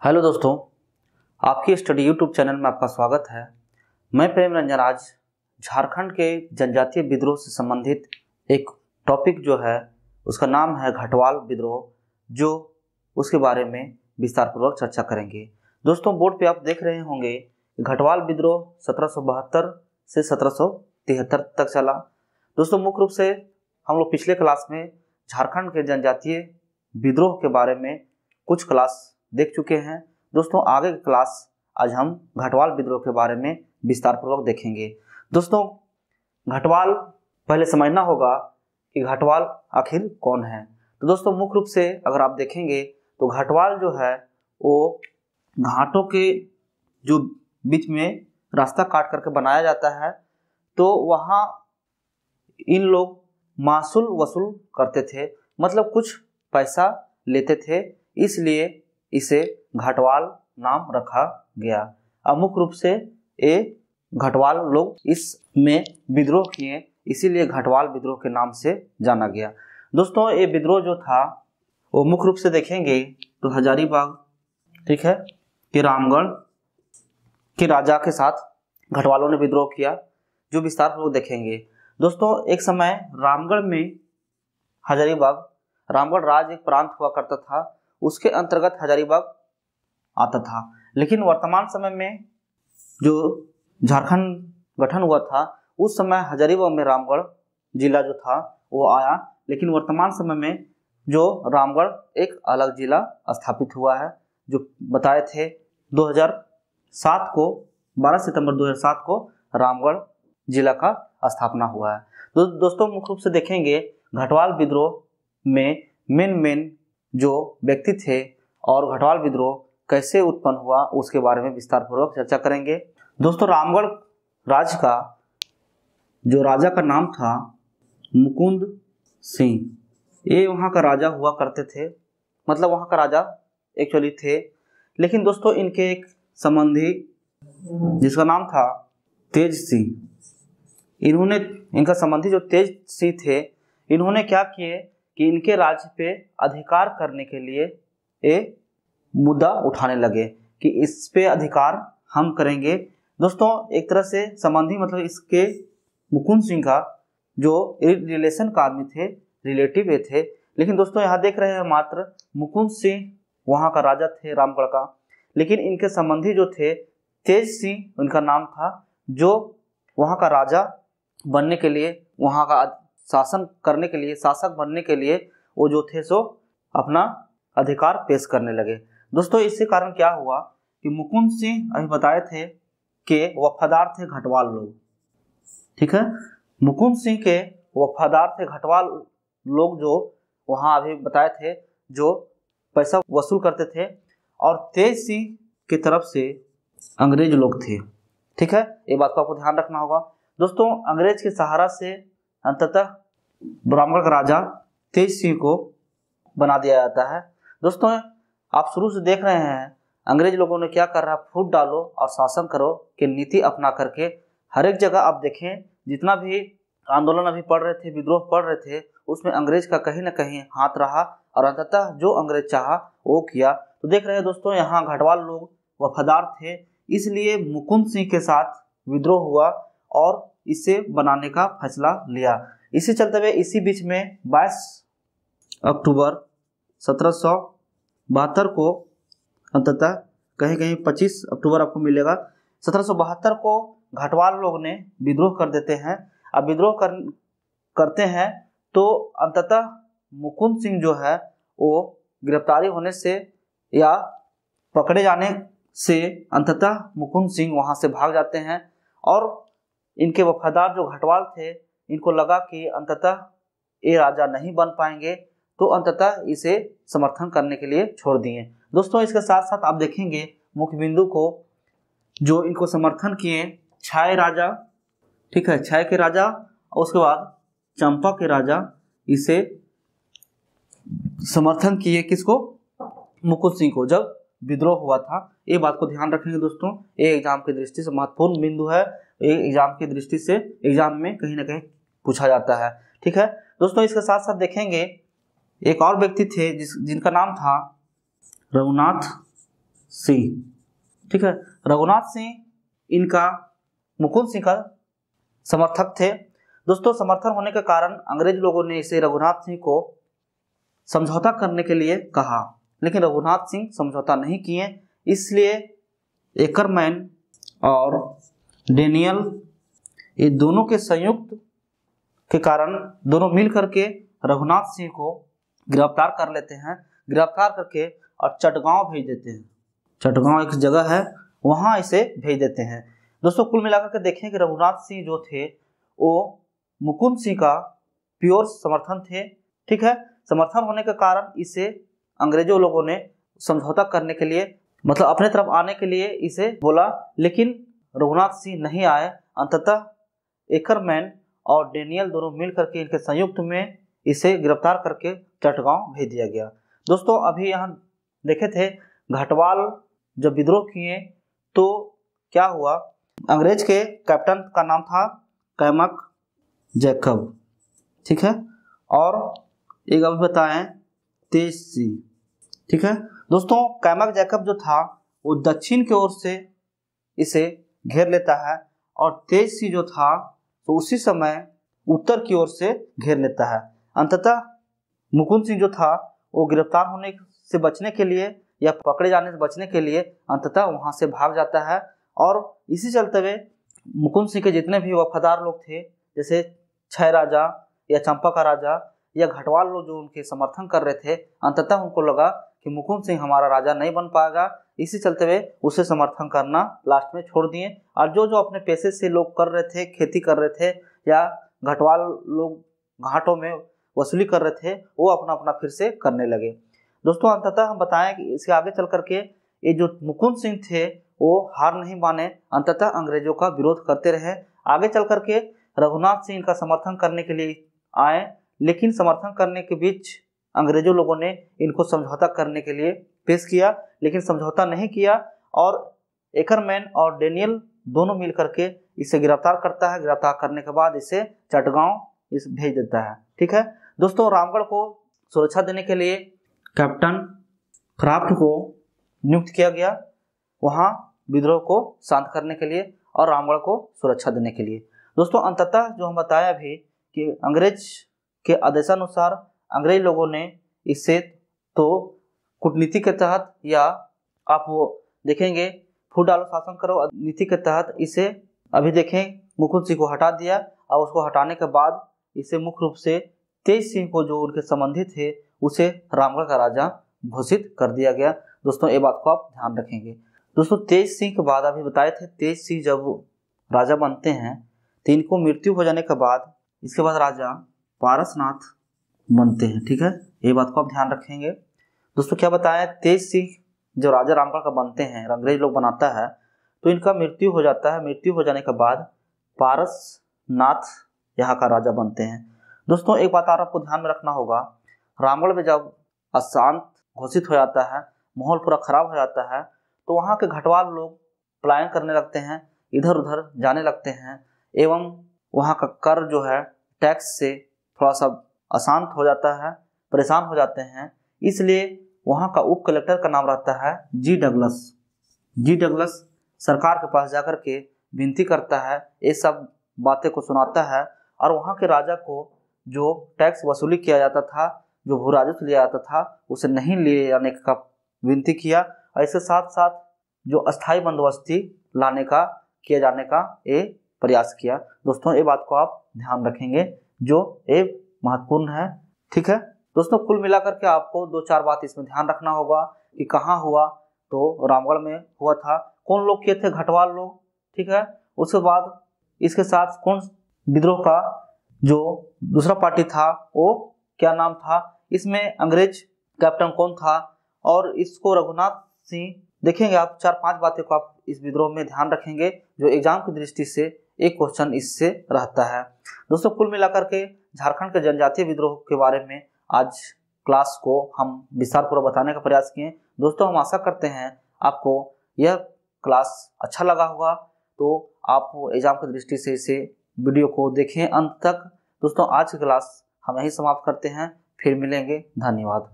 Hello दोस्तों, आपकी study YouTube channel में आपका स्वागत है। मैं प्रेम रंजन आज झारखंड के जनजातीय विद्रोह से संबंधित एक टॉपिक जो है उसका नाम है घटवाल विद्रोह, जो उसके बारे में विस्तार पूर्वक चर्चा करेंगे। दोस्तों, बोर्ड पे आप देख रहे होंगे घटवाल विद्रोह 1772 से 1773 तक चला। दोस्तों, मुख्य रूप से हम लोग पिछले क्लास में झारखंड के जनजातीय विद्रोह के बारे में कुछ क्लास देख चुके हैं। दोस्तों, आगे की क्लास आज हम घटवाल विद्रोह के बारे में विस्तार पूर्वक देखेंगे। दोस्तों, घटवाल पहले समझना होगा कि घटवाल आखिर कौन है। तो दोस्तों, मुख्य रूप से अगर आप देखेंगे तो घटवाल जो है वो घाटों के जो बीच में रास्ता काट करके बनाया जाता है, तो वहाँ इन लोग मासूल वसूल करते थे, मतलब कुछ पैसा लेते थे, इसलिए इसे घटवाल नाम रखा गया। अब मुख्य रूप से ये घटवाल लोग इसमें विद्रोह किए, इसीलिए घटवाल विद्रोह के नाम से जाना गया। दोस्तों, ये विद्रोह जो था वो मुख्य रूप से देखेंगे तो हजारीबाग, ठीक है, कि रामगढ़ के राजा के साथ घटवालों ने विद्रोह किया, जो विस्तार पूर्वक देखेंगे। दोस्तों, एक समय रामगढ़ में हजारीबाग, रामगढ़ राज एक प्रांत हुआ करता था, उसके अंतर्गत हजारीबाग आता था। लेकिन वर्तमान समय में जो झारखंड गठन हुआ था उस समय हजारीबाग में रामगढ़ जिला जो था वो आया, लेकिन वर्तमान समय में जो रामगढ़ एक अलग जिला स्थापित हुआ है, जो बताए थे 2007 को, 12 सितंबर 2007 को रामगढ़ जिला का स्थापना हुआ है। दोस्तों, मुख्य रूप से देखेंगे घटवाल विद्रोह में मेन जो व्यक्ति थे और घटवाल विद्रोह कैसे उत्पन्न हुआ उसके बारे में विस्तार पूर्वक चर्चा करेंगे। दोस्तों, रामगढ़ राज्य का जो राजा का नाम था मुकुंद सिंह, ये वहाँ का राजा हुआ करते थे, मतलब वहाँ का राजा एक्चुअली थे। लेकिन दोस्तों, इनके एक संबंधी जिसका नाम था तेज सिंह, इनका संबंधी जो तेज सिंह थे, इन्होंने क्या किए कि इनके राज्य पे अधिकार करने के लिए ये मुद्दा उठाने लगे कि इस पे अधिकार हम करेंगे। दोस्तों, एक तरह से संबंधी मतलब इसके मुकुंद सिंह का जो रिलेशन का आदमी थे, रिलेटिव ये थे। लेकिन दोस्तों, यहाँ देख रहे हैं मात्र मुकुंद सिंह वहाँ का राजा थे रामगढ़ का, लेकिन इनके संबंधी जो थे तेज सिंह उनका नाम था, जो वहाँ का राजा बनने के लिए, वहाँ का शासन करने के लिए, शासक बनने के लिए वो जो थे सो अपना अधिकार पेश करने लगे। दोस्तों, इसके कारण क्या हुआ कि मुकुंद सिंह अभी बताए थे कि वफादार थे घटवाल लोग, ठीक है, मुकुंद सिंह के वफादार थे घटवाल लोग, जो वहाँ अभी बताए थे जो पैसा वसूल करते थे, और तेज सिंह की तरफ से अंग्रेज लोग थे, ठीक है, ये बात को आपको ध्यान रखना होगा। दोस्तों, अंग्रेज के सहारा से अंततः रामगढ़ का राजा तेज सिंह को बना दिया जाता है। दोस्तों, आप शुरू से देख रहे हैं अंग्रेज लोगों ने क्या कर रहा है, फूट डालो और शासन करो की नीति अपना करके हर एक जगह आप देखें, जितना भी आंदोलन अभी पढ़ रहे थे, विद्रोह पढ़ रहे थे, उसमें अंग्रेज का कहीं ना कहीं हाथ रहा और अंततः जो अंग्रेज चाहा वो किया। तो देख रहे हैं दोस्तों, यहाँ घटवाल लोग वफादार थे, इसलिए मुकुंद सिंह के साथ विद्रोह हुआ और इसे बनाने का फैसला लिया। इसी चलते हुए इसी बीच में 22 अक्टूबर 1772 को, अंततः कहीं कहीं 25 अक्टूबर आपको मिलेगा, 1772 को घटवाल लोग ने विद्रोह कर देते हैं। अब विद्रोह करते हैं तो अंततः मुकुंद सिंह जो है वो गिरफ्तारी होने से या पकड़े जाने से अंततः मुकुंद सिंह वहाँ से भाग जाते हैं, और इनके वफादार जो घटवाल थे, इनको लगा कि अंततः ये राजा नहीं बन पाएंगे, तो अंततः इसे समर्थन करने के लिए छोड़ दिए। दोस्तों, इसके साथ साथ आप देखेंगे मुख्य बिंदु को, जो इनको समर्थन किए छाय राजा, ठीक है, छाय के राजा, और उसके बाद चंपा के राजा इसे समर्थन किए, किसको, मुकुंद सिंह को, जब विद्रोह हुआ था। ये बात को ध्यान रखेंगे दोस्तों, ये एग्जाम की दृष्टि से महत्वपूर्ण बिंदु है, ये एग्जाम की दृष्टि से एग्जाम में कहीं ना कहीं पूछा जाता है, ठीक है। दोस्तों, इसके साथ साथ देखेंगे एक और व्यक्ति थे जिनका नाम था रघुनाथ सिंह, ठीक है। रघुनाथ सिंह इनका मुकुंद सिंह का समर्थक थे। दोस्तों समर्थन होने के कारण अंग्रेज लोगों ने इसे रघुनाथ सिंह को समझौता करने के लिए कहा, लेकिन रघुनाथ सिंह समझौता नहीं किए। इसलिए एकरमैन और डेनियल ये दोनों के संयुक्त के कारण दोनों मिल करके रघुनाथ सिंह को गिरफ्तार कर लेते हैं। गिरफ्तार करके और चटगांव भेज देते हैं। चटगांव एक जगह है, वहां इसे भेज देते हैं। दोस्तों कुल मिलाकर के देखें कि रघुनाथ सिंह जो थे वो मुकुंद सिंह का प्योर समर्थन थे, ठीक है। समर्थन होने के कारण इसे अंग्रेजों लोगों ने समझौता करने के लिए, मतलब अपने तरफ आने के लिए इसे बोला, लेकिन रघुनाथ सिंह नहीं आए। अंततः एकरमैन और डेनियल दोनों मिल करके इनके संयुक्त में इसे गिरफ्तार करके चटगांव भेज दिया गया। दोस्तों अभी यहाँ देखे थे घटवाल जब विद्रोह किए तो क्या हुआ, अंग्रेज के कैप्टन का नाम था कैमक जैकब, ठीक है, और एक अभी बताएं तेज सिंह, ठीक है। दोस्तों कैमक जैकब जो था वो दक्षिण की ओर से इसे घेर लेता है और तेज सिंह जो था तो उसी समय उत्तर की ओर से घेर लेता है। अंततः मुकुंद सिंह जो था वो गिरफ्तार होने से बचने के लिए या पकड़े जाने से बचने के लिए अंततः वहां से भाग जाता है। और इसी चलते हुए मुकुंद सिंह के जितने भी वफादार लोग थे, जैसे छह राजा या चंपा का राजा या घटवाल लोग जो उनके समर्थन कर रहे थे, अंततः उनको लगा कि मुकुंद सिंह हमारा राजा नहीं बन पाएगा। इसी चलते हुए उसे समर्थन करना लास्ट में छोड़ दिए और जो जो अपने पैसे से लोग कर रहे थे, खेती कर रहे थे या घटवाल लोग घाटों में वसूली कर रहे थे, वो अपना अपना फिर से करने लगे। दोस्तों अंततः हम बताएं कि इसके आगे चल करके ये जो मुकुंद सिंह थे वो हार नहीं माने, अंततः अंग्रेजों का विरोध करते रहे। आगे चल करके रघुनाथ सिंह का समर्थन करने के लिए आए, लेकिन समर्थन करने के बीच अंग्रेजों लोगों ने इनको समझौता करने के लिए पेश किया, लेकिन समझौता नहीं किया और एकरमैन और डेनियल दोनों मिल करके इसे गिरफ्तार करता है। गिरफ्तार करने के बाद इसे चटगांव इस भेज देता है, ठीक है। दोस्तों रामगढ़ को सुरक्षा देने के लिए कैप्टन क्राफ्ट को नियुक्त किया गया, वहां विद्रोह को शांत करने के लिए और रामगढ़ को सुरक्षा देने के लिए। दोस्तों अंततः जो हम बताया अभी कि अंग्रेज के आदेशानुसार अंग्रेज लोगों ने इसे तो कूटनीति के तहत या आप वो देखेंगे फूट डालो शासन करो नीति के तहत इसे अभी देखें मुकुंद सिंह को हटा दिया और उसको हटाने के बाद इसे मुख्य रूप से तेज सिंह को जो उनके संबंधी थे उसे रामगढ़ का राजा घोषित कर दिया गया। दोस्तों ये बात को आप ध्यान रखेंगे। दोस्तों तेज सिंह के बाद अभी बताए थे तेज सिंह जब राजा बनते हैं तो इनको मृत्यु हो जाने के बाद इसके बाद राजा पारसनाथ बनते हैं, ठीक है, ये बात को आप ध्यान रखेंगे। दोस्तों क्या बताया, तेज सिंह जो राजा रामगढ़ का बनते हैं, अंग्रेज लोग बनाता है तो इनका मृत्यु हो जाता है। मृत्यु हो जाने के बाद पारसनाथ यहाँ का राजा बनते हैं। दोस्तों एक बात और आपको ध्यान में रखना होगा, रामगढ़ में जब अशांत घोषित हो जाता है, माहौल पूरा खराब हो जाता है, तो वहाँ के घटवाल लोग पलायन करने लगते हैं, इधर उधर जाने लगते हैं एवं वहाँ का कर जो है टैक्स से थोड़ा सा अशांत हो जाता है, परेशान हो जाते हैं। इसलिए वहाँ का उप कलेक्टर का नाम रहता है जी डगलस। जी डगलस सरकार के पास जाकर के विनती करता है, ये सब बातें को सुनाता है और वहाँ के राजा को जो टैक्स वसूली किया जाता था, जो भू राजस्व लिया जाता था, उसे नहीं ले जाने का विनती किया। ऐसे साथ साथ जो अस्थायी बंदोबस्ती लाने का किए जाने का ये प्रयास किया। दोस्तों ये बात को आप ध्यान रखेंगे, जो ये महत्वपूर्ण है, ठीक है। दोस्तों कुल मिलाकर के आपको दो चार बात इसमें ध्यान रखना होगा कि कहाँ हुआ, तो रामगढ़ में हुआ था। कौन लोग किए थे, घटवाल लोग, ठीक है। उसके बाद इसके साथ कौन विद्रोह का जो दूसरा पार्टी था वो क्या नाम था, इसमें अंग्रेज कैप्टन कौन था और इसको रघुनाथ सिंह देखेंगे आप। चार पांच बातें को आप इस विद्रोह में ध्यान रखेंगे जो एग्जाम की दृष्टि से एक क्वेश्चन इससे रहता है। दोस्तों कुल मिलाकर के झारखंड के जनजातीय विद्रोह के बारे में आज क्लास को हम विस्तार पूर्वक बताने का प्रयास किए। दोस्तों हम आशा करते हैं आपको यह क्लास अच्छा लगा होगा, तो आप एग्जाम की दृष्टि से इसे वीडियो को देखें अंत तक। दोस्तों आज की क्लास हम यही समाप्त करते हैं, फिर मिलेंगे, धन्यवाद।